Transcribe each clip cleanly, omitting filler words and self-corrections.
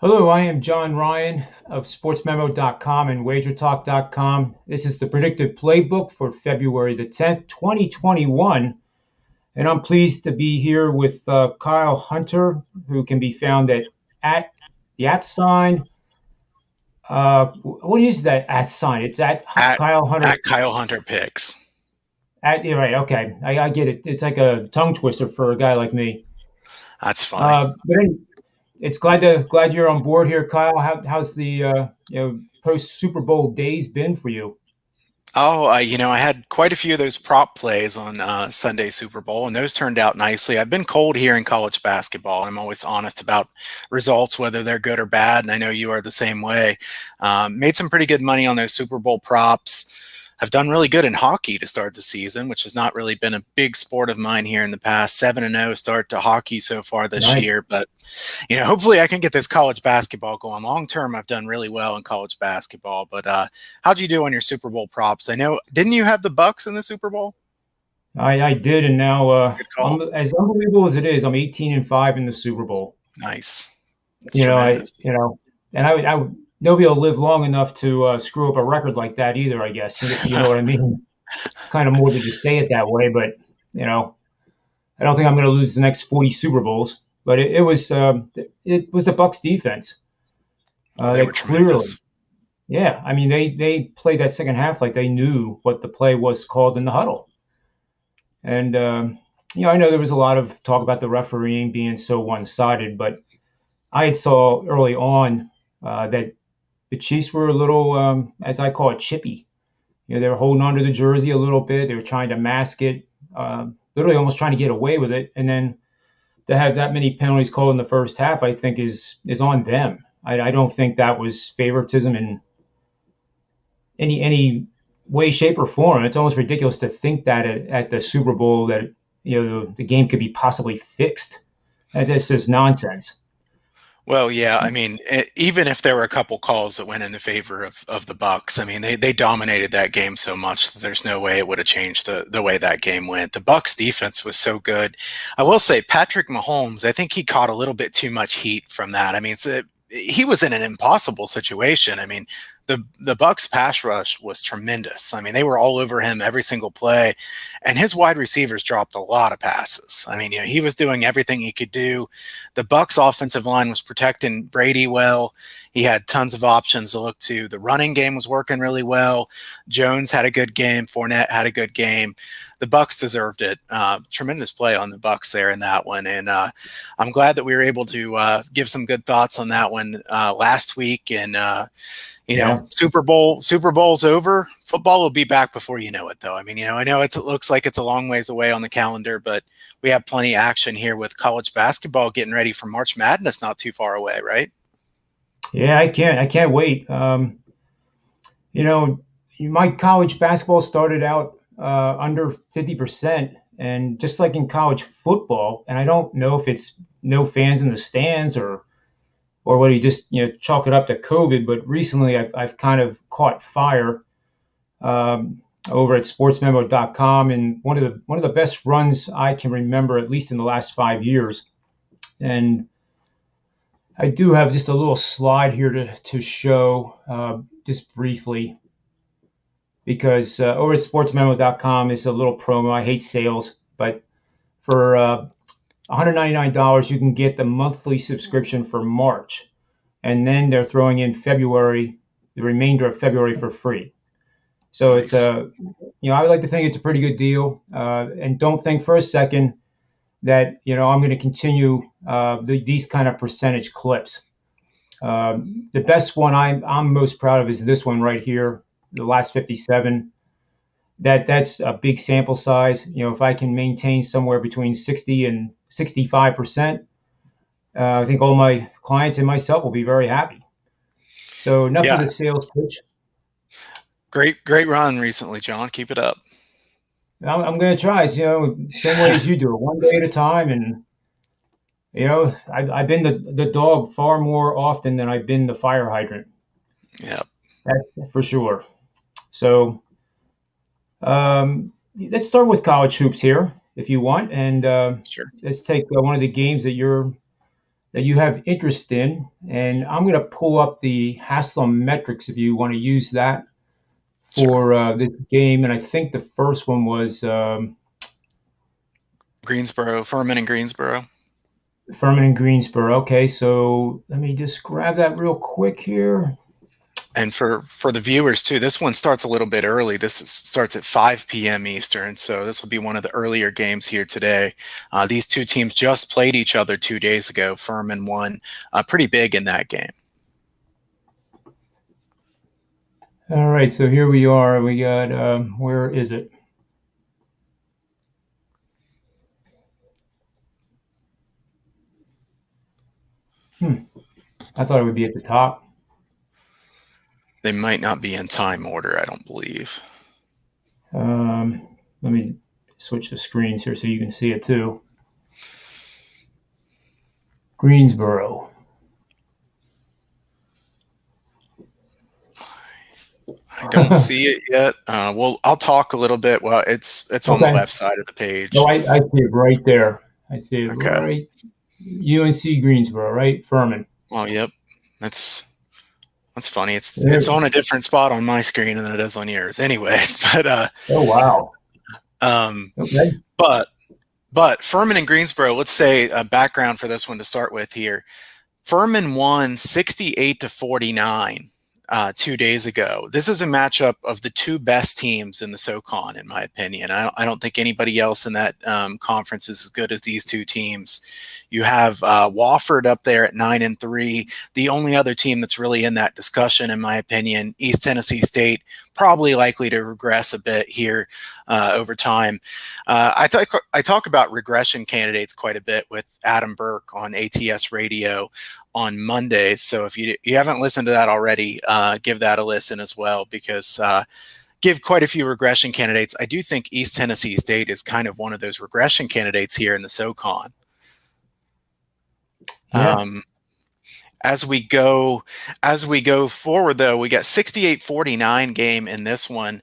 Hello, I am John Ryan of sportsmemo.com and wagertalk.com. This is the Predictive Playbook for February the 10th, 2021. And I'm pleased to be here with Kyle Hunter, who can be found at the at sign. What is that at sign? It's at at Kyle Hunter. at Kyle Hunter picks. You're right. Okay. I get it. It's like a tongue twister for a guy like me. That's funny. But it's glad you're on board here, Kyle. How's the post Super Bowl days been for you? Oh, I had quite a few of those prop plays on Sunday Super Bowl, and those turned out nicely. I've been cold here in college basketball. I'm always honest about results, whether they're good or bad, and I know you are the same way. Made some pretty good money on those Super Bowl props. I've done really good in hockey to start the season, which has not really been a big sport of mine here in the past. 7-0 start to hockey so far this Nice. year, but hopefully I can get this college basketball going. Long term, I've done really well in college basketball. But how'd you do on your Super Bowl props? I know, didn't you have the Bucks in the Super Bowl? I did, and now Good call. as unbelievable as it is, I'm 18-5 in the Super Bowl. Nice. That's You know, I tremendous. you know, and I would nobody will live long enough to screw up a record like that either. I guess you know what I mean. Kind of morbid to say it that way, but you know, I don't think I'm going to lose the next 40 Super Bowls. But it was the Bucks defense. Oh, they They were clearly, tremendous. yeah. I mean, they played that second half like they knew what the play was called in the huddle. And I know there was a lot of talk about the refereeing being so one-sided, but I had saw early on that the Chiefs were a little, as I call it, chippy. They were holding onto the jersey a little bit. They were trying to mask it, literally almost trying to get away with it. And then to have that many penalties called in the first half, I think is on them. I don't think that was favoritism in any way, shape, or form. It's almost ridiculous to think that at the Super Bowl that the game could be possibly fixed. That's just nonsense. Well, yeah, I mean, even if there were a couple calls that went in the favor of the Bucks, I mean, they dominated that game so much that there's no way it would have changed the way that game went. The Bucks defense was so good. I will say Patrick Mahomes, I think he caught a little bit too much heat from that. I mean, he was in an impossible situation. I mean, the Bucks pass rush was tremendous. I mean, they were all over him every single play, and his wide receivers dropped a lot of passes. I mean, he was doing everything he could do. The Bucks offensive line was protecting Brady well. He had tons of options to look to. The running game was working really well. Jones had a good game. Fournette had a good game. The Bucks deserved it. Tremendous play on the Bucks there in that one, and I'm glad that we were able to give some good thoughts on that one last week. And Yeah. Super Bowl's over. Football will be back before you know it, though. I mean, I know it looks like it's a long ways away on the calendar, but we have plenty of action here with college basketball getting ready for March Madness not too far away, right? Yeah, I can't wait. You know, my college basketball started out under 50%, and just like in college football, and I don't know if it's no fans in the stands or whether you just chalk it up to COVID, but recently I've kind of caught fire over at sportsmemo.com, and one of the best runs I can remember, at least in the last 5 years. And I do have just a little slide here to show just briefly because over at sportsmemo.com is a little promo. I hate sales, but for $199, you can get the monthly subscription for March. And then they're throwing in February, the remainder of February for free. So it's Nice. I would like to think it's a pretty good deal. And don't think for a second that, I'm going to continue these kind of percentage clips. The best one I'm most proud of is this one right here, the last 57. That's a big sample size. If I can maintain somewhere between 60 and 65%, I think all my clients and myself will be very happy. So enough of Yeah. the sales pitch. Great run recently, John. Keep it up. I'm going to try. Same way as you do it, one day at a time. And I've been the dog far more often than I've been the fire hydrant. Yeah. That's for sure. So let's start with college hoops here, if you want, and Sure. let's take one of the games that you're that you have interest in, and I'm going to pull up the Haslam metrics if you want to use that Sure. for this game. And I think the first one was Greensboro, Furman and Greensboro. Furman and Greensboro. Okay, so let me just grab that real quick here. And for the viewers too, this one starts a little bit early. Starts at 5 p.m. Eastern, so this will be one of the earlier games here today. These two teams just played each other 2 days ago. Furman won pretty big in that game. All right, so here we are. We got, where is it? I thought it would be at the top. They might not be in time order, I don't believe. Let me switch the screens here so you can see it too. Greensboro. I don't see it yet. Well, I'll talk a little bit. Well, it's on the Okay. left side of the page. No, I see it right there. I see it Okay. right. UNC Greensboro, right? Furman. Well, yep. That's funny. It's on a different spot on my screen than it is on yours. Anyways, but Oh wow. Okay. But Furman and Greensboro, let's say a background for this one to start with here. Furman won 68-49 2 days ago. This is a matchup of the two best teams in the SoCon, in my opinion. I don't think anybody else in that conference is as good as these two teams. You have Wofford up there at 9-3. The only other team that's really in that discussion, in my opinion, East Tennessee State, probably likely to regress a bit here over time. I talk about regression candidates quite a bit with Adam Burke on ATS Radio on Mondays. So if you haven't listened to that already, give that a listen as well, because give quite a few regression candidates. I do think East Tennessee State is kind of one of those regression candidates here in the SoCon. Yeah. As we go forward, though, we got 68-49 game in this one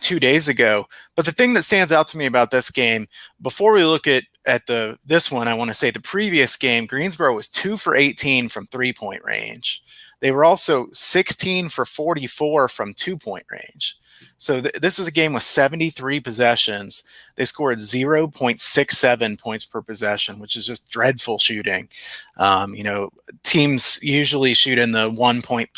2 days ago. But the thing that stands out to me about this game, before we look at this one, I want to say the previous game, Greensboro was 2 for 18 from 3-point range. They were also 16 for 44 from 2-point range. So this is a game with 73 possessions. They scored 0.67 points per possession, which is just dreadful shooting. Teams usually shoot in the 1 point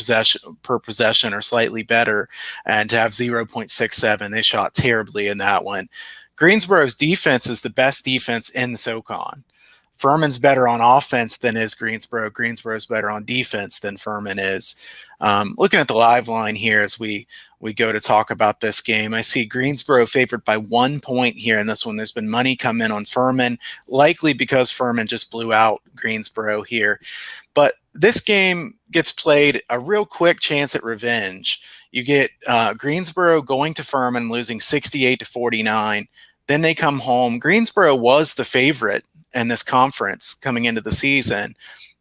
per possession or slightly better, and to have 0.67, they shot terribly in that one. Greensboro's defense is the best defense in the SoCon. Furman's better on offense than is Greensboro. Greensboro's better on defense than Furman is. Looking at the live line here as we go to talk about this game, I see Greensboro favored by 1 point here in this one. There's been money come in on Furman, likely because Furman just blew out Greensboro here. But this game gets played a real quick chance at revenge. You get Greensboro going to Furman, losing 68-49. Then they come home. Greensboro was the favorite in this conference coming into the season.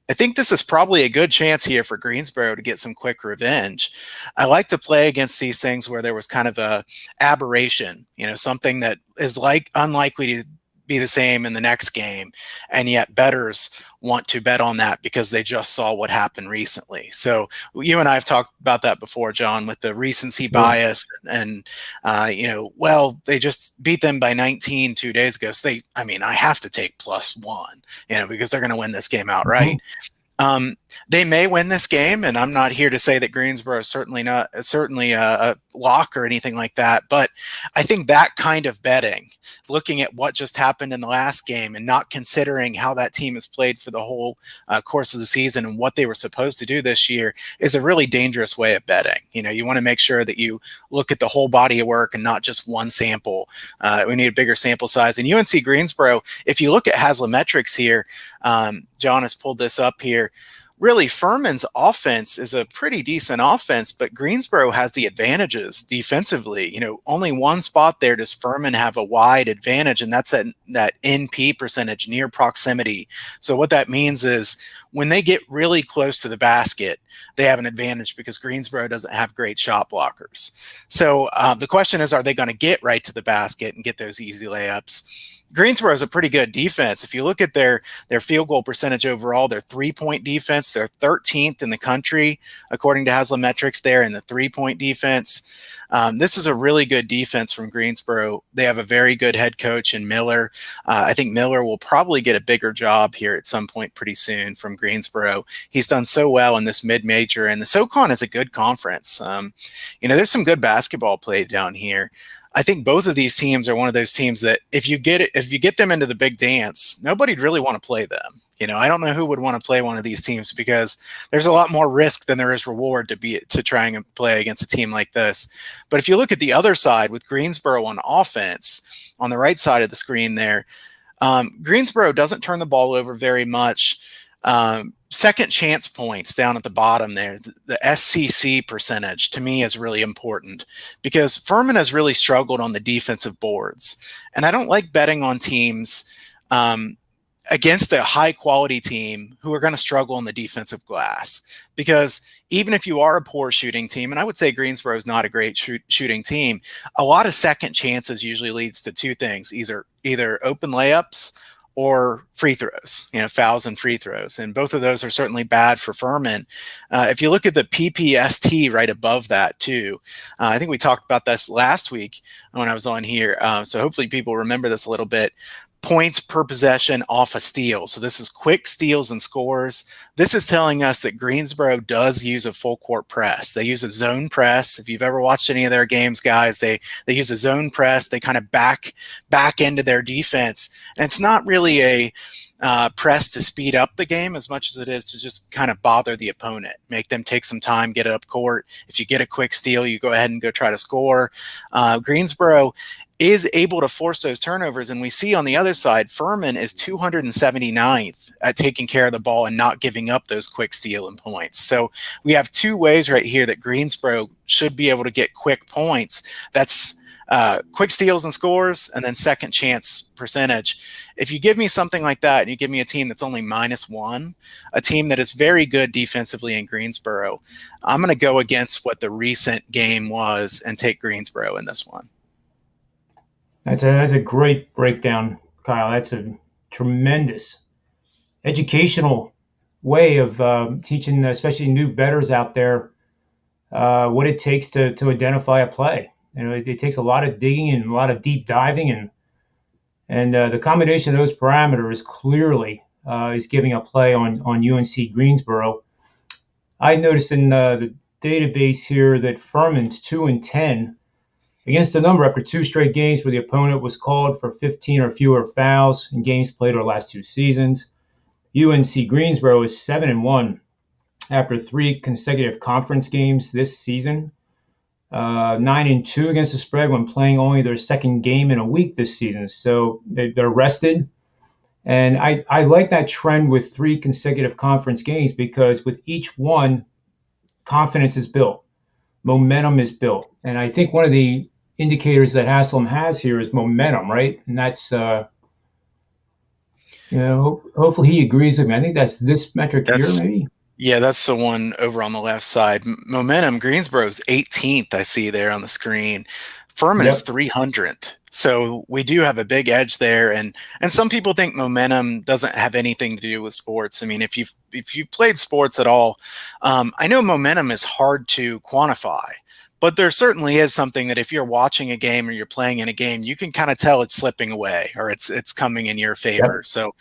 I think this is probably a good chance here for Greensboro to get some quick revenge. I like to play against these things where there was kind of a aberration, something that is unlikely to be the same in the next game, and yet bettors want to bet on that because they just saw what happened recently. So you and I have talked about that before, John, with the recency bias and they just beat them by 19 2 days ago. So I have to take +1, because they're going to win this game outright. They may win this game, and I'm not here to say that Greensboro is certainly a lock or anything like that. But I think that kind of betting, looking at what just happened in the last game and not considering how that team has played for the whole course of the season and what they were supposed to do this year, is a really dangerous way of betting. You want to make sure that you look at the whole body of work and not just one sample. We need a bigger sample size. And UNC Greensboro, if you look at Haslametrics here, John has pulled this up here. Really, Furman's offense is a pretty decent offense, but Greensboro has the advantages defensively. Only one spot there does Furman have a wide advantage, and that's that NP percentage, near proximity. So what that means is when they get really close to the basket, they have an advantage because Greensboro doesn't have great shot blockers. So the question is, are they going to get right to the basket and get those easy layups? Greensboro is a pretty good defense. If you look at their field goal percentage overall, their 3-point defense, they're 13th in the country according to Haslametrics. There in the 3-point defense. This is a really good defense from Greensboro. They have a very good head coach in Miller. I think Miller will probably get a bigger job here at some point pretty soon from Greensboro. He's done so well in this mid-major, and the SoCon is a good conference. There's some good basketball played down here. I think both of these teams are one of those teams that if you get them into the big dance, nobody'd really want to play them. I don't know who would want to play one of these teams because there's a lot more risk than there is reward to try and play against a team like this. But if you look at the other side with Greensboro on offense, on the right side of the screen there, Greensboro doesn't turn the ball over very much. Second chance points down at the bottom there, the SCC percentage to me is really important because Furman has really struggled on the defensive boards. And I don't like betting on teams against a high quality team who are going to struggle on the defensive glass, because even if you are a poor shooting team, and I would say Greensboro is not a great shooting team, a lot of second chances usually leads to two things, either open layups or free throws, fouls and free throws. And both of those are certainly bad for Furman. If you look at the PPST right above that too, I think we talked about this last week when I was on here. So hopefully people remember this a little bit. Points per possession off a steal. So this is quick steals and scores. This is telling us that Greensboro does use a full court press. They use a zone press. If you've ever watched any of their games, guys, they use a zone press. They kind of back into their defense. And it's not really a press to speed up the game as much as it is to just kind of bother the opponent, make them take some time, get it up court. If you get a quick steal, you go ahead and go try to score. Greensboro is able to force those turnovers. And we see on the other side, Furman is 279th at taking care of the ball and not giving up those quick stealing points. So we have two ways right here that Greensboro should be able to get quick points. That's quick steals and scores, and then second chance percentage. If you give me something like that and you give me a team that's only -1, a team that is very good defensively in Greensboro, I'm going to go against what the recent game was and take Greensboro in this one. That's a great breakdown, Kyle. That's a tremendous educational way of teaching, especially new bettors out there, what it takes to identify a play. It takes a lot of digging and a lot of deep diving, and the combination of those parameters clearly is giving a play on UNC Greensboro. I noticed in the database here that Furman's 2-10 against the number after two straight games where the opponent was called for 15 or fewer fouls in games played over the last two seasons. UNC Greensboro is 7-1 after three consecutive conference games this season. 9-2 against the spread when playing only their second game in a week this season. So they're rested. And I like that trend with three consecutive conference games because with each one, confidence is built. Momentum is built. And I think one of the indicators that Haslam has here is momentum, right? And that's, hopefully he agrees with me. I think that's this metric here, maybe. Yeah, that's the one over on the left side. Momentum, Greensboro's 18th, I see there on the screen. Furman is 300th. So we do have a big edge there. And some people think momentum doesn't have anything to do with sports. I mean, if you've played sports at all, I know momentum is hard to quantify. But there certainly is something that if you're watching a game or you're playing in a game, you can kind of tell it's slipping away or it's coming in your favor. Yep. So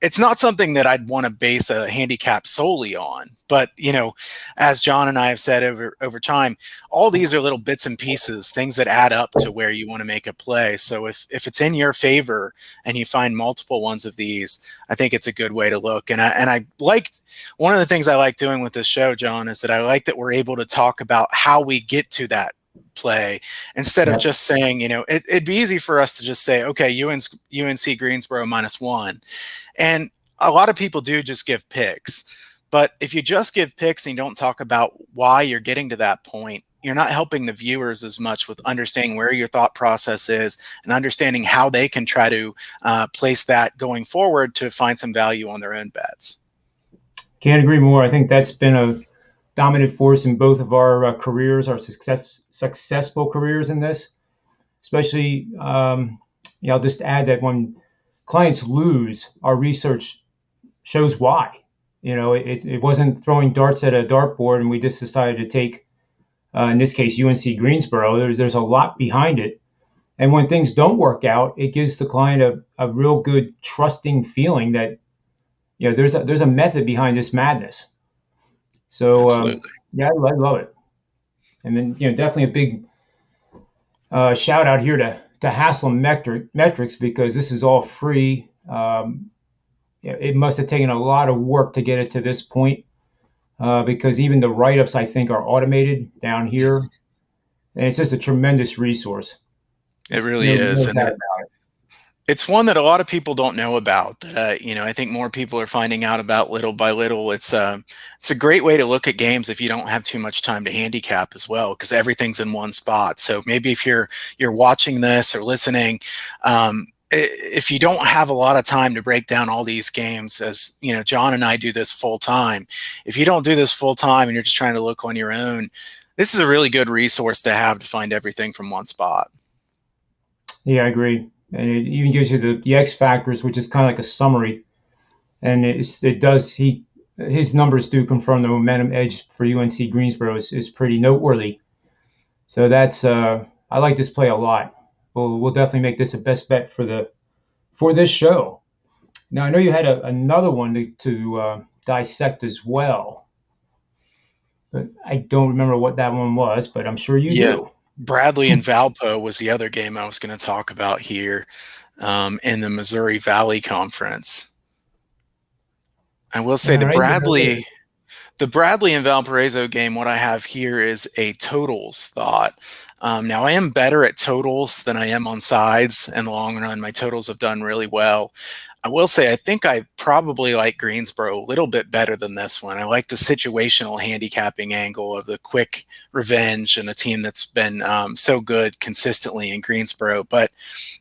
it's not something that I'd want to base a handicap solely on. But, as John and I have said over time, all these are little bits and pieces, things that add up to where you want to make a play. So if it's in your favor and you find multiple ones of these, I think it's a good way to look. And I liked one of the things I like doing with this show, John, is that I like that we're able to talk about how we get to that play instead of just saying, it'd be easy for us to just say, okay, UNC Greensboro -1. And a lot of people do just give picks. But if you just give picks and you don't talk about why you're getting to that point, you're not helping the viewers as much with understanding where your thought process is and understanding how they can try to place that going forward to find some value on their own bets. Can't agree more. I think that's been a dominant force in both of our careers, our successful careers in this, especially I'll just add that when clients lose, our research shows why. It wasn't throwing darts at a dartboard and we just decided to take, in this case, UNC Greensboro. There's a lot behind it. And when things don't work out, it gives the client a real good trusting feeling that there's a method behind this madness. So Absolutely. yeah, I love it. And then definitely a big shout out here to Haslam Metrics, because this is all free. It must have taken a lot of work to get it to this point, because even the write ups I think are automated down here, and it's just a tremendous resource. It There's really no is. And doubt about it. it's one that a lot of people don't know about. I think more people are finding out about little by little. It's a great way to look at games if you don't have too much time to handicap as well, because everything's in one spot. So maybe if you're watching this or listening, if you don't have a lot of time to break down all these games, as John and I do this full time. If you don't do this full time and you're just trying to look on your own, this is a really good resource to have to find everything from one spot. Yeah, I agree. And it even gives you the X factors, which is kind of like a summary. And his numbers do confirm the momentum edge for UNC Greensboro is pretty noteworthy. So that's I like this play a lot. We'll definitely make this a best bet for this show. Now I know you had another one to dissect as well, but I don't remember what that one was. But I'm sure you Yeah, do. Bradley and Valpo was the other game I was going to talk about here, in the Missouri Valley Conference. I will say All right. Yeah. the Bradley and Valparaiso game, what I have here is a totals thought. Now, I am better at totals than I am on sides in the long run. My totals have done really well. I will say I think I probably like Greensboro a little bit better than this one. I like the situational handicapping angle of the quick revenge and a team that's been so good consistently in Greensboro. But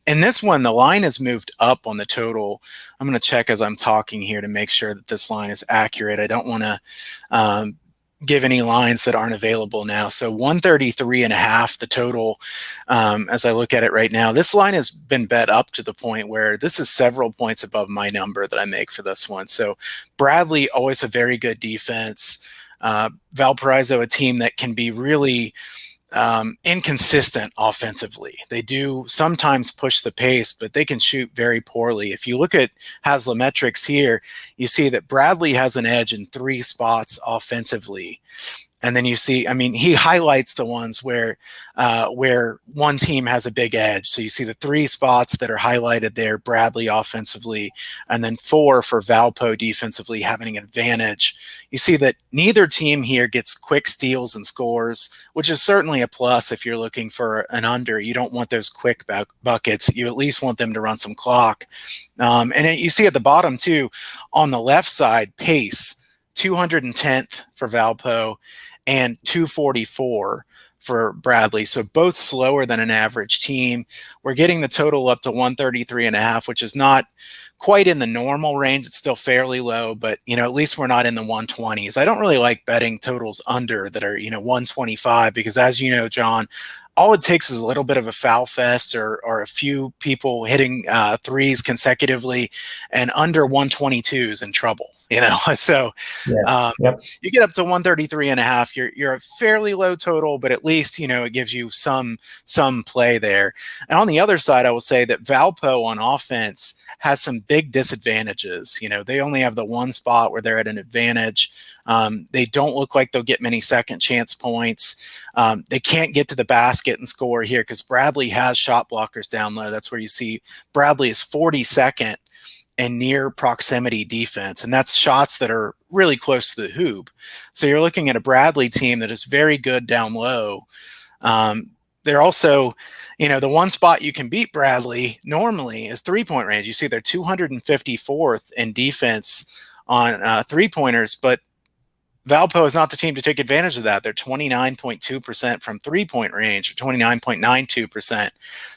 in this one, the line has moved up on the total. I'm going to check as I'm talking here to make sure that this line is accurate. I don't want to give any lines that aren't available now. So 133.5, the total, as I look at it right now. This line has been bet up to the point where this is several points above my number that I make for this one. So Bradley, always a very good defense. Valparaiso, a team that can be really inconsistent offensively. They do sometimes push the pace, but they can shoot very poorly. If you look at Haslametrics here, you see that Bradley has an edge in 3 spots offensively. And then you see, I mean, he highlights the ones where one team has a big edge. So you see the 3 spots that are highlighted there, Bradley offensively, and then 4 for Valpo defensively having an advantage. You see that neither team here gets quick steals and scores, which is certainly a plus if you're looking for an under. You don't want those quick buckets. You at least want them to run some clock. You see at the bottom too, on the left side, pace, 210th for Valpo and 244 for Bradley. So both slower than an average team. We're getting the total up to 133.5, which is not quite in the normal range. It's still fairly low, but at least we're not in the 120s. I don't really like betting totals under that are 125, because as you know, John, all it takes is a little bit of a foul fest or a few people hitting threes consecutively, and under 122 is in trouble. So Yeah. Yep. you get up to 133.5, you're a fairly low total, but at least it gives you some play there. And on the other side, I will say that Valpo on offense has some big disadvantages. They only have the one spot where they're at an advantage. They don't look like they'll get many second chance points. They can't get to the basket and score here because Bradley has shot blockers down low. That's where you see Bradley is 42nd and near proximity defense. And that's shots that are really close to the hoop. So you're looking at a Bradley team that is very good down low. They're also, the one spot you can beat Bradley normally is 3-point range. You see they're 254th in defense on 3-pointers, but Valpo is not the team to take advantage of that. They're 29.2% from 3-point range, or 29.92%.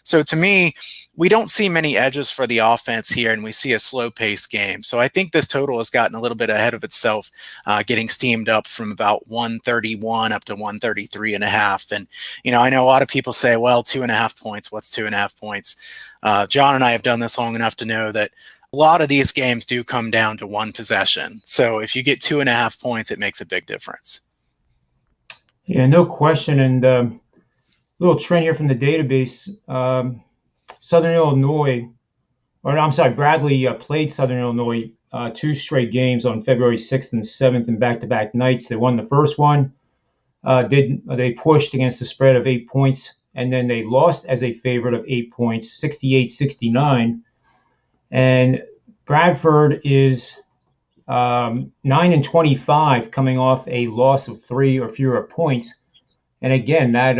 So to me, we don't see many edges for the offense here, and we see a slow-paced game. So I think this total has gotten a little bit ahead of itself, getting steamed up from about 131 up to 133 and a half. And, I know a lot of people say, well, 2.5 points, what's 2.5 points? John and I have done this long enough to know that a lot of these games do come down to one possession. So if you get 2.5 points, it makes a big difference. Yeah, no question. And little trend here from the database. Southern Illinois, or I'm sorry, Bradley played Southern Illinois 2 straight games on February 6th and 7th in back-to-back nights. They won the first one. They pushed against the spread of 8 points, and then they lost as a favorite of 8 points, 68-69. And Bradford is 9-25, coming off a loss of 3 or fewer points. And again, that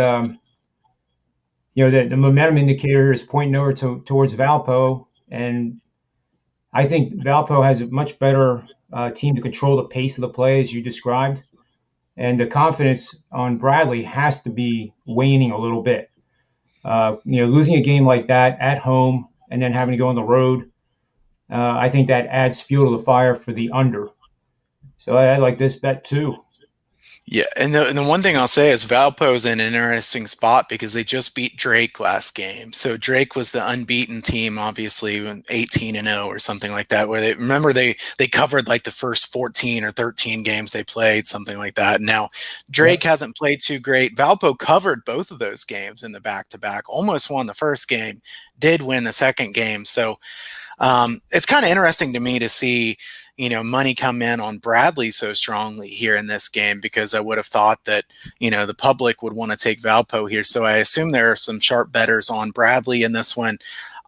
the momentum indicator is pointing over towards Valpo, and I think Valpo has a much better team to control the pace of the play, as you described. And the confidence on Bradley has to be waning a little bit. Losing a game like that at home and then having to go on the road, I think that adds fuel to the fire for the under. So I like this bet too. Yeah, and the one thing I'll say is Valpo's in an interesting spot because they just beat Drake last game. So Drake was the unbeaten team, obviously 18-0 or something like that. Where they covered like the first 14 or 13 games they played, something like that. Now Drake hasn't played too great. Valpo covered both of those games in the back-to-back, almost won the first game, did win the second game. So it's kind of interesting to me to see money come in on Bradley so strongly here in this game, because I would have thought that, the public would want to take Valpo here. So I assume there are some sharp bettors on Bradley in this one.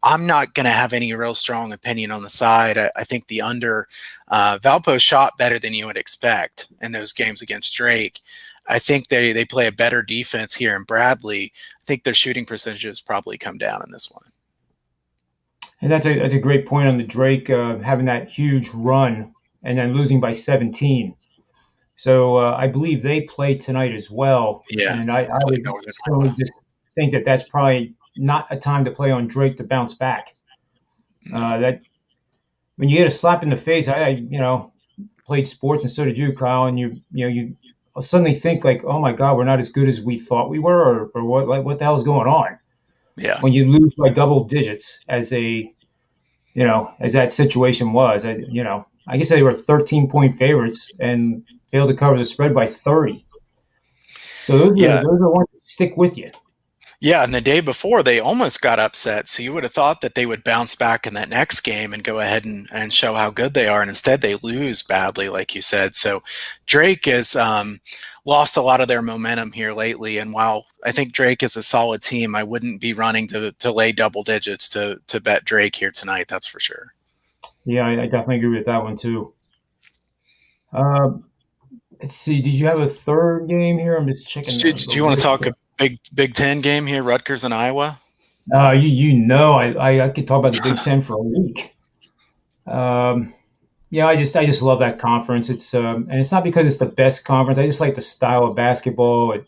I'm not going to have any real strong opinion on the side. I think the under, Valpo shot better than you would expect in those games against Drake. I think they play a better defense here in Bradley. I think their shooting percentages probably come down in this one. And that's a great point on the Drake having that huge run and then losing by 17. So I believe they play tonight as well. Yeah, and I would certainly just think that that's probably not a time to play on Drake to bounce back. That when you get a slap in the face, I played sports and so did you, Kyle, and you suddenly think like, oh my God, we're not as good as we thought we were, or what the hell is going on? Yeah. When you lose by double digits as that situation was, I guess they were 13-point favorites and failed to cover the spread by 30. So those are the ones that stick with you. Yeah, and the day before they almost got upset. So you would have thought that they would bounce back in that next game and go ahead and show how good they are. And instead they lose badly, like you said. So Drake has lost a lot of their momentum here lately. And while I think Drake is a solid team, I wouldn't be running to lay double digits to bet Drake here tonight. That's for sure. Yeah, I definitely agree with that one too. Let's see. Did you have a third game here? I'm just checking. Do you want to talk a Big Ten game here, Rutgers and Iowa? I could talk about the Big Ten for a week. I just love that conference. It's and it's not because it's the best conference. I just like the style of basketball. It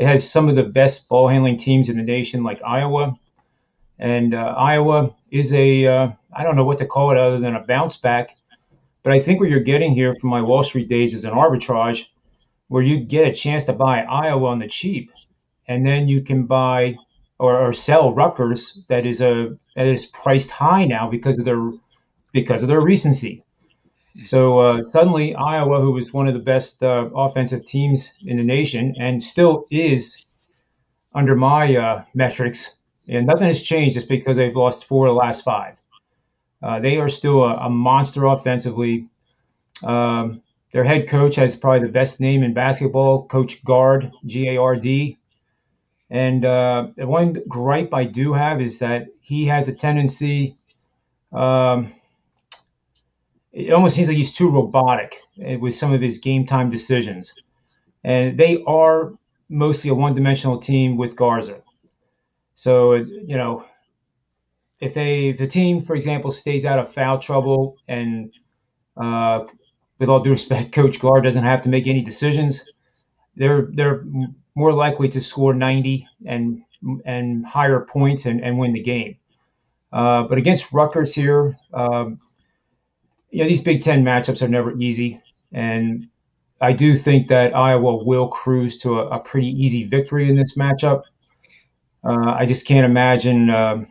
has some of the best ball handling teams in the nation, like Iowa. And Iowa is I don't know what to call it other than a bounce back. But I think what you're getting here from my Wall Street days is an arbitrage where you get a chance to buy Iowa on the cheap. And then you can buy or sell Rutgers that is priced high now because of their recency. So suddenly Iowa, who was one of the best offensive teams in the nation and still is under my metrics, and nothing has changed just because they've lost 4 of the last 5. They are still a monster offensively. Their head coach has probably the best name in basketball, Coach Gard, Gard. And the one gripe I do have is that he has a tendency. It almost seems like he's too robotic with some of his game time decisions. And they are mostly a one-dimensional team with Garza. So, if the team, for example, stays out of foul trouble and with all due respect, Coach Gar doesn't have to make any decisions. They're more likely to score 90 and higher points and win the game. But against Rutgers here, these Big Ten matchups are never easy, and I do think that Iowa will cruise to a pretty easy victory in this matchup. I just can't imagine.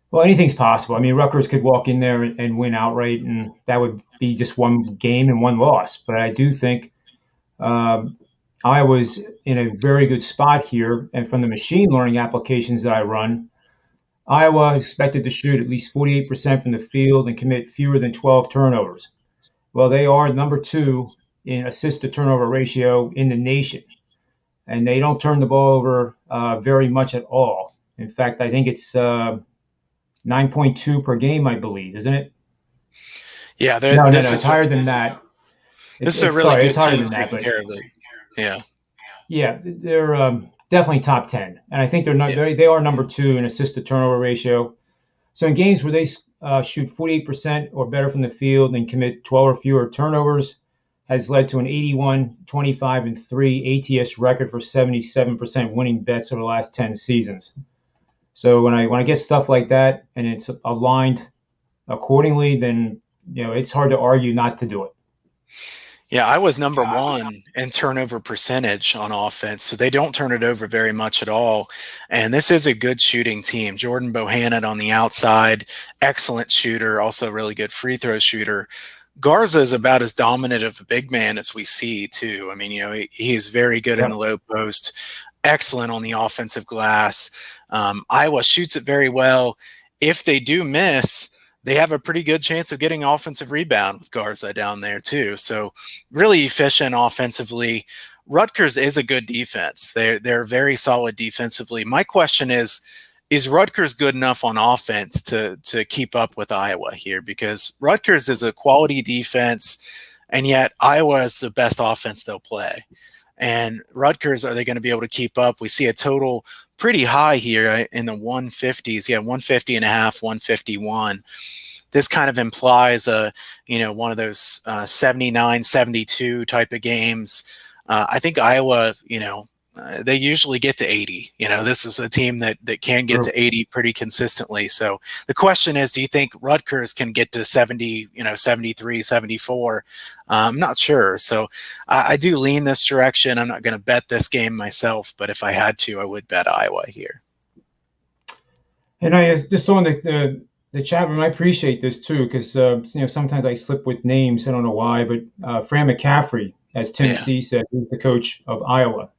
Well, anything's possible. I mean, Rutgers could walk in there and win outright, and that would be just one game and one loss. But I do think Iowa's in a very good spot here. And from the machine learning applications that I run, Iowa is expected to shoot at least 48% from the field and commit fewer than 12 turnovers. Well, they are number 2 in assist to turnover ratio in the nation. And they don't turn the ball over very much at all. In fact, I think it's 9.2 per game, I believe, isn't it? Yeah, no, it's higher than that. This is a really good team taking care of it. Yeah. Yeah, they're definitely top 10, and I think they are number 2 in assist to turnover ratio. So in games where they shoot 48% or better from the field and commit 12 or fewer turnovers, has led to an 81, 25, and 3 ATS record for 77% winning bets over the last 10 seasons. So when I get stuff like that and it's aligned accordingly, then it's hard to argue not to do it. Yeah, I was number 1 in turnover percentage on offense, so they don't turn it over very much at all. And this is a good shooting team. Jordan Bohannon on the outside, excellent shooter, also really good free throw shooter. Garza is about as dominant of a big man as we see, too. I mean, he is very good in the low post, excellent on the offensive glass. Iowa shoots it very well. If they do miss, they have a pretty good chance of getting offensive rebound with Garza down there too. So really efficient offensively. Rutgers is a good defense. They're very solid defensively. My question is Rutgers good enough on offense to keep up with Iowa here? Because Rutgers is a quality defense, and yet Iowa is the best offense they'll play. And Rutgers, are they going to be able to keep up? We see a total pretty high here in the 150s. Yeah, 150.5, 151. This kind of implies one of those 79, 72 type of games. I think Iowa, they usually get to 80. This is a team that can get to 80 pretty consistently. So the question is, do you think Rutgers can get to 70, 73, 74? I'm not sure. So I do lean this direction. I'm not going to bet this game myself, but if I had to, I would bet Iowa here. And I just saw in the chat room, I appreciate this too, because sometimes I slip with names. I don't know why, but Fran McCaffrey, as Tennessee said, is the coach of Iowa.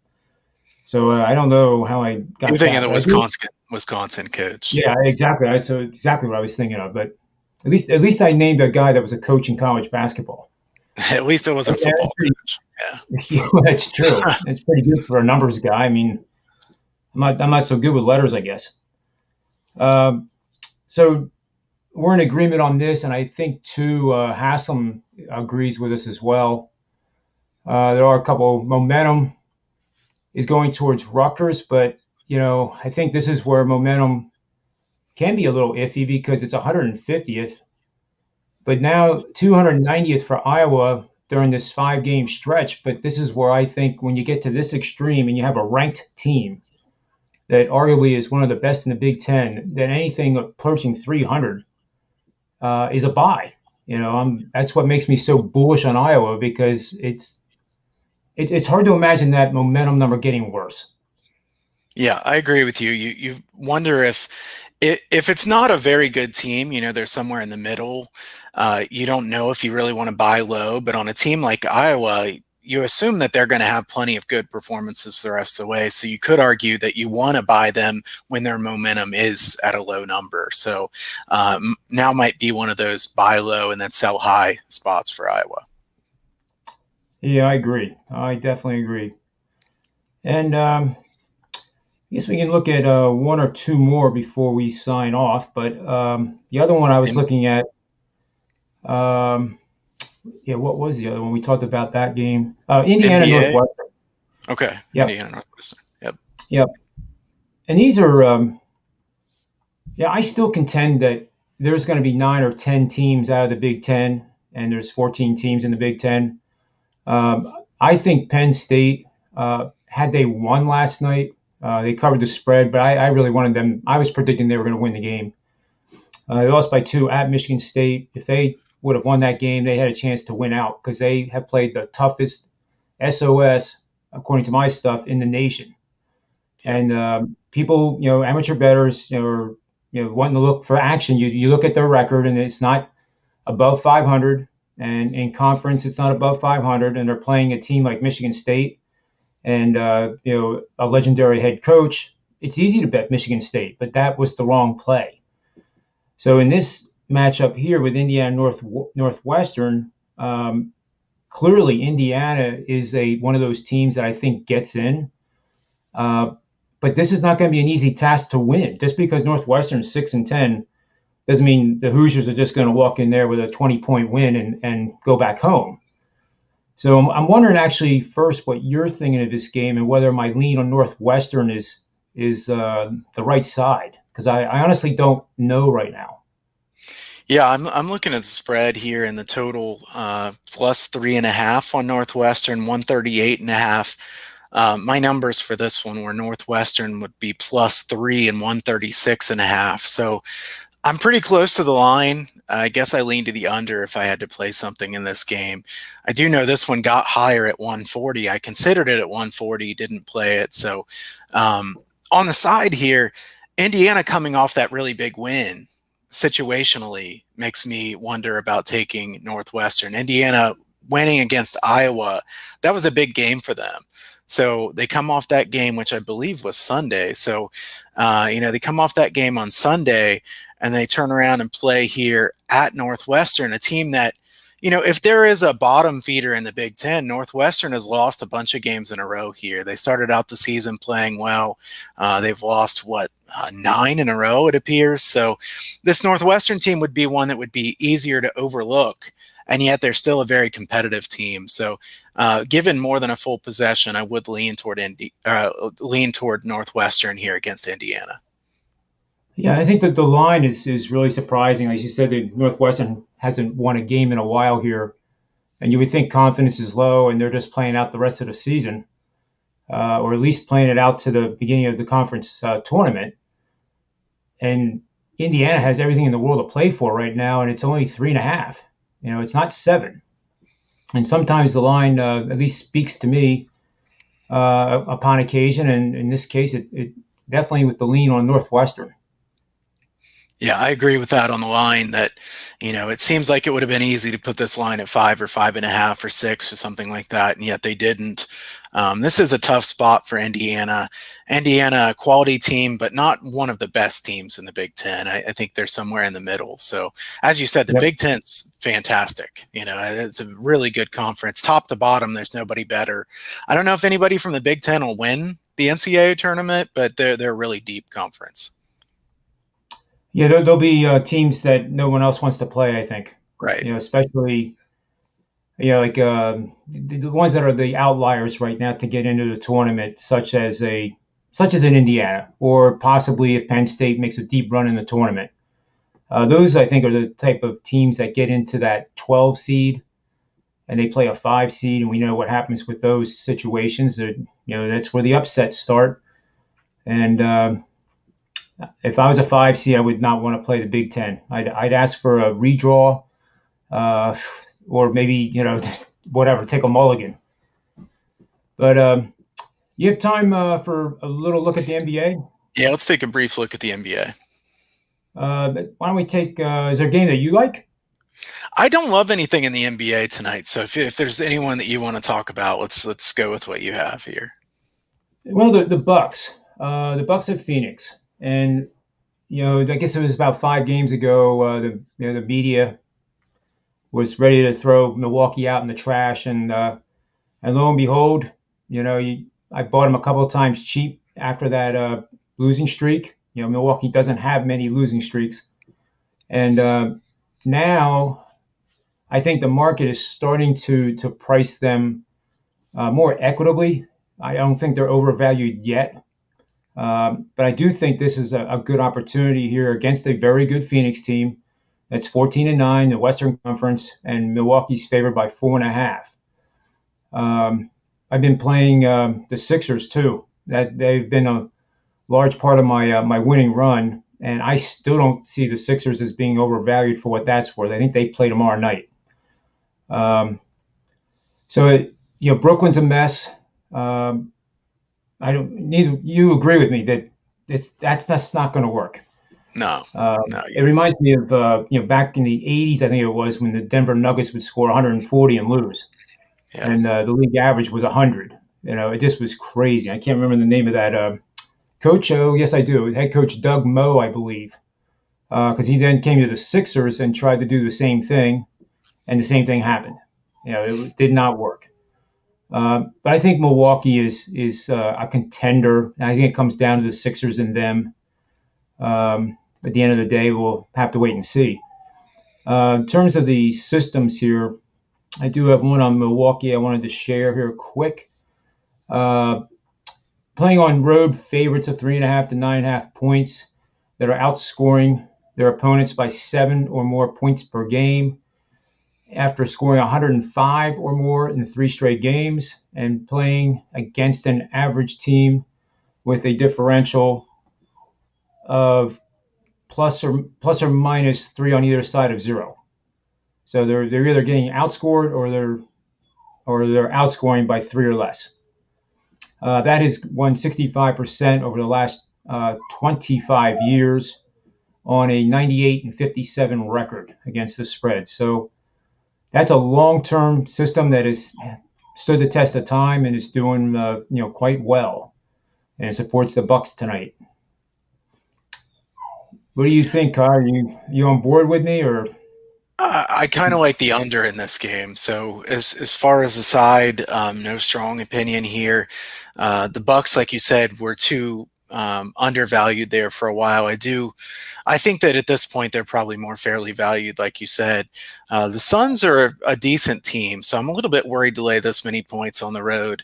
So I don't know how I got. You're thinking the Wisconsin coach. Yeah, exactly. So exactly what I was thinking of. But at least I named a guy that was a coach in college basketball. At least it was a football coach. Yeah, that's true. It's pretty good for a numbers guy. I mean, I'm not so good with letters, I guess. So we're in agreement on this, and I think too Haslam agrees with us as well. There are a couple. Momentum is going towards Rutgers, but I think this is where momentum can be a little iffy because it's 150th, but now 290th for Iowa during this 5-game stretch. But this is where I think when you get to this extreme and you have a ranked team that arguably is one of the best in the Big Ten, then anything approaching 300 is a buy. That's what makes me so bullish on Iowa, because it's hard to imagine that momentum number getting worse. Yeah, I agree with you. You wonder if it's not a very good team, they're somewhere in the middle. You don't know if you really want to buy low, but on a team like Iowa, you assume that they're going to have plenty of good performances the rest of the way. So you could argue that you want to buy them when their momentum is at a low number. So now might be one of those buy low and then sell high spots for Iowa. Yeah, I agree. I definitely agree. And I guess we can look at one or two more before we sign off. But the other one I was looking at, what was the other one? We talked about that game. Indiana Northwestern. Okay. Yep. Indiana Northwestern. Yep. And these are, I still contend that there's going to be 9 or 10 teams out of the Big Ten, and there's 14 teams in the Big Ten. I think Penn State, had they won last night, they covered the spread, but I really wanted them. I was predicting they were going to win the game. They lost by 2 at Michigan State. If they would have won that game, they had a chance to win out because they have played the toughest SOS, according to my stuff, in the nation. Yep. And people, amateur bettors, are wanting to look for action. You look at their record, and it's not above 500, and in conference it's not above 500, and they're playing a team like Michigan State, and a legendary head coach. It's easy to bet Michigan State, but that was the wrong play. So in this matchup here with Indiana Northwestern, clearly Indiana is one of those teams that I think gets in. But this is not going to be an easy task to win. Just because Northwestern's 6-10 doesn't mean the Hoosiers are just going to walk in there with a 20-point win and go back home. So I'm wondering actually first what you're thinking of this game and whether my lean on Northwestern is the right side, because I honestly don't know right now. Yeah, I'm looking at the spread here and the total plus 3.5 on Northwestern, 138.5. My numbers for this one were Northwestern would be plus 3 and 136.5. So I'm pretty close to the line. I guess I lean to the under if I had to play something in this game. I do know this one got higher at 140. I considered it at 140, didn't play it. So on the side here, Indiana coming off that really big win situationally makes me wonder about taking Northwestern. Indiana winning against Iowa, that was a big game for them. So they come off that game, which I believe was Sunday. So, they come off that game on Sunday and they turn around and play here at Northwestern, a team that, if there is a bottom feeder in the Big Ten, Northwestern has lost a bunch of games in a row here. They started out the season playing well. They've lost, 9 in a row, it appears. So this Northwestern team would be one that would be easier to overlook. And yet they're still a very competitive team. So given more than a full possession, I would lean toward Northwestern here against Indiana. Yeah, I think that the line is really surprising. As you said, that Northwestern hasn't won a game in a while here, and you would think confidence is low and they're just playing out the rest of the season, or at least playing it out to the beginning of the conference tournament. And Indiana has everything in the world to play for right now, and it's only 3.5. It's not 7. And sometimes the line at least speaks to me upon occasion, and in this case, it definitely with the lean on Northwestern. Yeah, I agree with that on the line that, it seems like it would have been easy to put this line at 5 or 5.5 or 6 or something like that, and yet they didn't. This is a tough spot for Indiana. Indiana, a quality team, but not one of the best teams in the Big Ten. I think they're somewhere in the middle. So, as you said, the Yep. Big Ten's fantastic. It's a really good conference. Top to bottom, there's nobody better. I don't know if anybody from the Big Ten will win the NCAA tournament, but they're a really deep conference. Yeah, there'll be teams that no one else wants to play, I think. Right. Especially, like the ones that are the outliers right now to get into the tournament, such as an Indiana, or possibly if Penn State makes a deep run in the tournament. Those, I think, are the type of teams that get into that 12 seed, and they play a 5 seed, and we know what happens with those situations. That's where the upsets start. And if I was a 5 seed, I would not want to play the Big Ten. I'd ask for a redraw, or maybe whatever, take a mulligan. But you have time for a little look at the NBA? Yeah, let's take a brief look at the NBA. But why don't we take? Is there a game that you like? I don't love anything in the NBA tonight, so if there's anyone that you want to talk about, let's go with what you have here. Well, the Bucks. The Bucks of Phoenix. And, I guess it was about 5 games ago, the media was ready to throw Milwaukee out in the trash. And lo and behold, I bought them a couple of times cheap after that losing streak. Milwaukee doesn't have many losing streaks. And now I think the market is starting to price them more equitably. I don't think they're overvalued yet. But I do think this is a good opportunity here against a very good Phoenix team. That's 14-9, the Western Conference, and Milwaukee's favored by 4.5. I've been playing the Sixers too. That they've been a large part of my winning run, and I still don't see the Sixers as being overvalued for what that's worth. I think they play tomorrow night. Um, Brooklyn's a mess. Um, I don't need you agree with me that that's not going to work. No, no, It reminds me of back in the '80s, I think it was when the Denver Nuggets would score 140 and lose, yeah, and the league average was 100. It just was crazy. I can't remember the name of that coach. Oh, yes, I do. Head coach Doug Moe, I believe, because he then came to the Sixers and tried to do the same thing, and the same thing happened. It did not work. But I think Milwaukee is a contender. And I think it comes down to the Sixers and them. At the end of the day, we'll have to wait and see. In terms of the systems here, I do have one on Milwaukee I wanted to share here quick. Playing on road favorites of 3.5 to 9.5 points that are outscoring their opponents by 7 or more points per game after scoring 105 or more in 3 straight games, and playing against an average team with a differential of plus or minus 3 on either side of 0. So they're either getting outscored or they're outscoring by 3 or less. That has won 65% over the last 25 years on a 98-57 record against the spread. So that's a long-term system that has stood the test of time and is doing quite well, and it supports the Bucks tonight. What do you think, Kyle? You on board with me, or? I kind of like the under in this game. So as far as the side, no strong opinion here. The Bucks, like you said, were too undervalued there for a while. I think that at this point they're probably more fairly valued, like you said. The Suns are a decent team, so I'm a little bit worried to lay this many points on the road.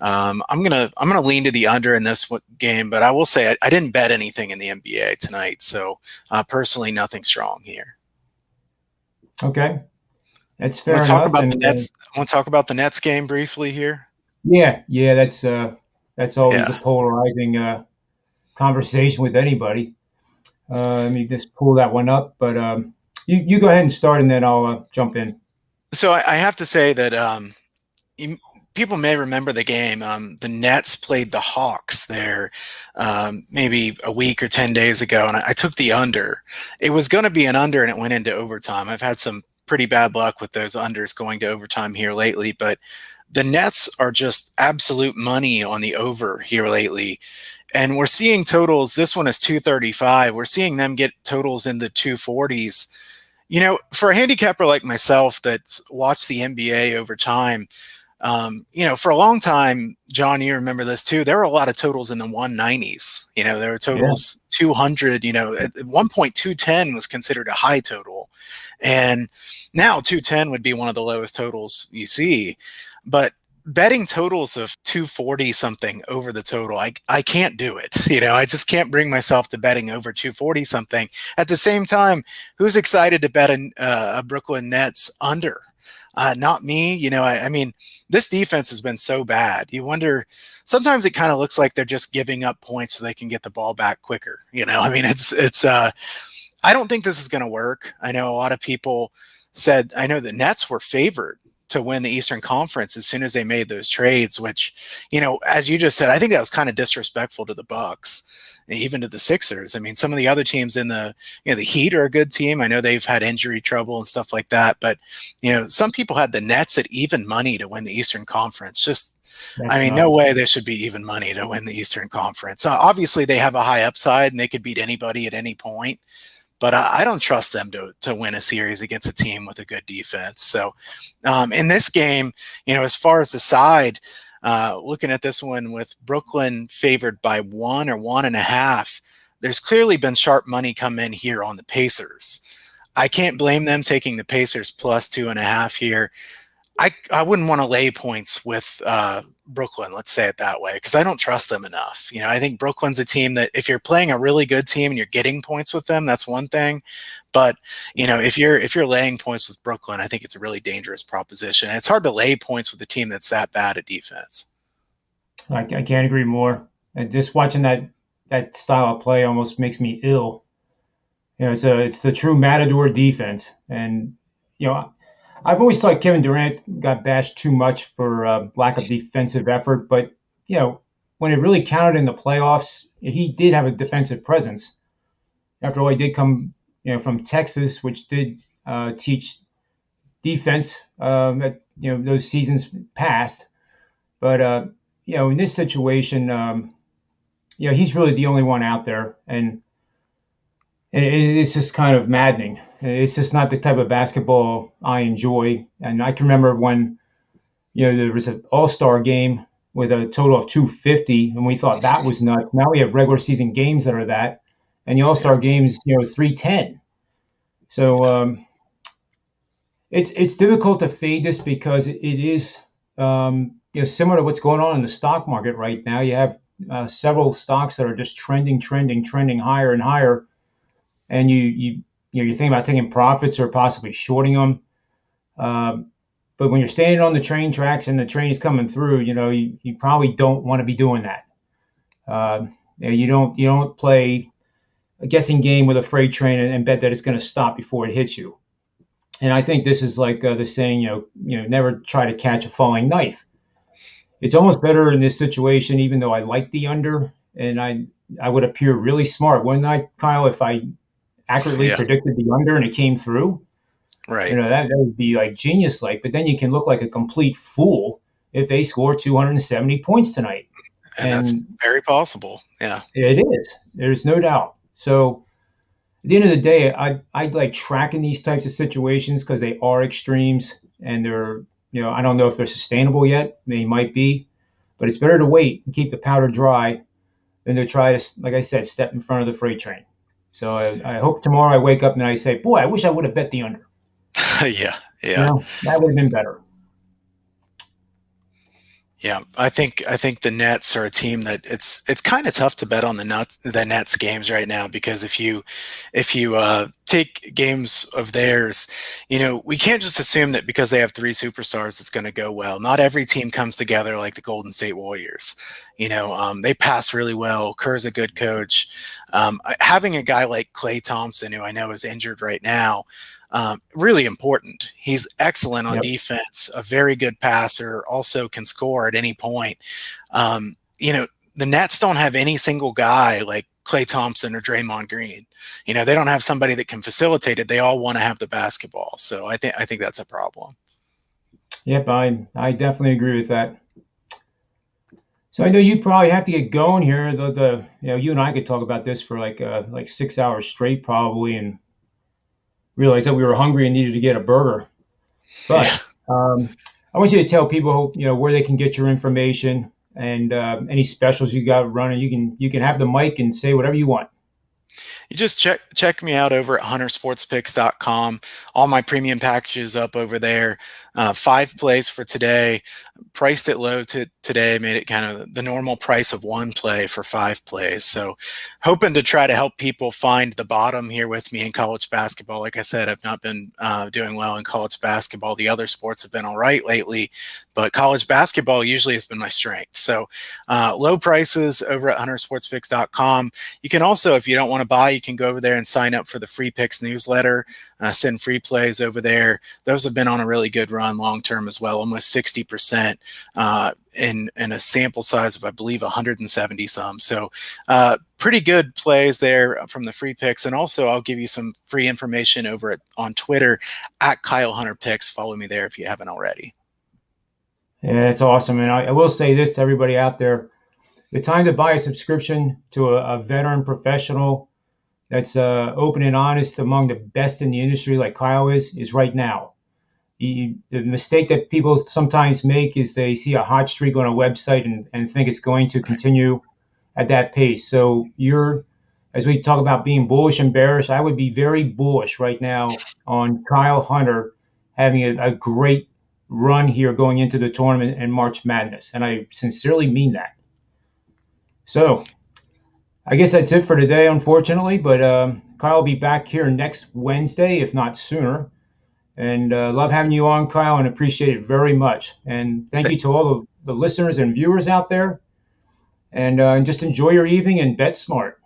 I'm gonna lean to the under in this game, but I will say I didn't bet anything in the NBA tonight, so personally, nothing strong here. Okay, that's Want fair to talk enough. about the And Nets? Want to talk about the Nets game briefly here? yeah, that's always a Yeah. polarizing conversation with anybody. Let me just pull that one up, but you go ahead and start, and then I'll jump in. So I have to say that people may remember the game. The Nets played the Hawks there maybe a week or 10 days ago, and I took the under. It was going to be an under, and it went into overtime. I've had some pretty bad luck with those unders going to overtime here lately, but the Nets are just absolute money on the over here lately. And we're seeing totals. This one is 235. We're seeing them get totals in the 240s. For a handicapper like myself that's watched the NBA over time, for a long time, John, you remember this too. There were a lot of totals in the 190s. There were Yeah, totals 200. At one point, 210 was considered a high total, and now 210 would be one of the lowest totals you see. But betting totals of 240 something over the total, I can't do it. I just can't bring myself to betting over 240 something. At the same time, who's excited to bet a Brooklyn Nets under? Not me. I mean, this defense has been so bad. You wonder, sometimes it kind of looks like they're just giving up points so they can get the ball back quicker. I mean, I don't think this is going to work. I know a lot of people said, I know the Nets were favored to win the Eastern Conference as soon as they made those trades, which, as you just said, I think that was kind of disrespectful to the Bucks, even to the Sixers. I mean, some of the other teams in the Heat are a good team. I know they've had injury trouble and stuff like that, but some people had the Nets at even money to win the Eastern Conference. I that's mean, no nuts. way there should be even money to win the Eastern Conference. Obviously, they have a high upside and they could beat anybody at any point, but I don't trust them to win a series against a team with a good defense. So in this game, as far as the side, looking at this one with Brooklyn favored by 1 or 1.5, there's clearly been sharp money come in here on the Pacers. I can't blame them taking the Pacers plus 2.5 here. I wouldn't want to lay points with Brooklyn, let's say it that way, because I don't trust them enough. I think Brooklyn's a team that if you're playing a really good team and you're getting points with them, that's one thing. But if you're laying points with Brooklyn, I think it's a really dangerous proposition. And it's hard to lay points with a team that's that bad at defense. I can't agree more. And just watching that style of play almost makes me ill. It's the true matador defense, and I've always thought Kevin Durant got bashed too much for lack of defensive effort, but when it really counted in the playoffs, he did have a defensive presence. After all, he did come from Texas, which did teach defense at those seasons past. But in this situation, he's really the only one out there, and it's just kind of maddening. It's just not the type of basketball I enjoy. And I can remember when there was an All-Star game with a total of 250, and we thought that was nuts. Now we have regular season games that are that, and the All-Star games 310. So it's difficult to fade this because it is similar to what's going on in the stock market right now. You have several stocks that are just trending higher and higher, and you think about taking profits or possibly shorting them. But when you're standing on the train tracks and the train is coming through, you probably don't want to be doing that. You don't play a guessing game with a freight train and bet that it's going to stop before it hits you. And I think this is like the saying, never try to catch a falling knife. It's almost better in this situation, even though I like the under, and I would appear really smart, wouldn't I, Kyle, if I accurately predicted the under and it came through? Right. That would be like genius-like. But then you can look like a complete fool if they score 270 points tonight. And that's very possible. Yeah. It is. There's no doubt. So at the end of the day, I like tracking these types of situations because they are extremes, and they're, I don't know if they're sustainable yet. They might be, but it's better to wait and keep the powder dry than to try to, like I said, step in front of the freight train. So I hope tomorrow I wake up and I say, boy, I wish I would have bet the under. Yeah. That would have been better. Yeah, I think the Nets are a team that it's kind of tough to bet on the Nets games right now, because if you take games of theirs, we can't just assume that because they have three superstars it's going to go well. Not every team comes together like the Golden State Warriors. They pass really well. Kerr's a good coach. Having a guy like Klay Thompson, who I know is injured right now, really important. He's excellent on defense, a very good passer, also can score at any point. The Nets don't have any single guy like Klay Thompson or Draymond Green. They don't have somebody that can facilitate it. They all want to have the basketball. So I think that's a problem. Yep, I definitely agree with that. So I know you probably have to get going here. You and I could talk about this for like 6 hours straight probably, and realized that we were hungry and needed to get a burger. But I want you to tell people, where they can get your information and any specials you got running. You can have the mic and say whatever you want. You just check me out over at huntersportspicks.com. All my premium packages up over there. 5 plays for today. Priced it low today, made it kind of the normal price of 1 play for 5 plays. So hoping to try to help people find the bottom here with me in college basketball. Like I said, I've not been doing well in college basketball. The other sports have been all right lately, but college basketball usually has been my strength. So low prices over at huntersportspicks.com. You can also, if you don't want to buy, you can go over there and sign up for the Free Picks newsletter. Send free plays over there. Those have been on a really good run long term as well, almost 60% in a sample size of, I believe, 170 some. So pretty good plays there from the free picks. And also I'll give you some free information over on Twitter at Kyle Hunter Picks. Follow me there if you haven't already. Yeah, that's awesome. And I will say this to everybody out there: the time to buy a subscription to a veteran professional that's open and honest, among the best in the industry like Kyle is right now. The mistake that people sometimes make is they see a hot streak on a website and think it's going to continue at that pace. So as we talk about being bullish and bearish, I would be very bullish right now on Kyle Hunter having a great run here going into the tournament and March Madness, and I sincerely mean that. So I guess that's it for today, unfortunately. But Kyle will be back here next Wednesday, if not sooner. And love having you on, Kyle, and appreciate it very much. And thank you to all the listeners and viewers out there. And just enjoy your evening and bet smart.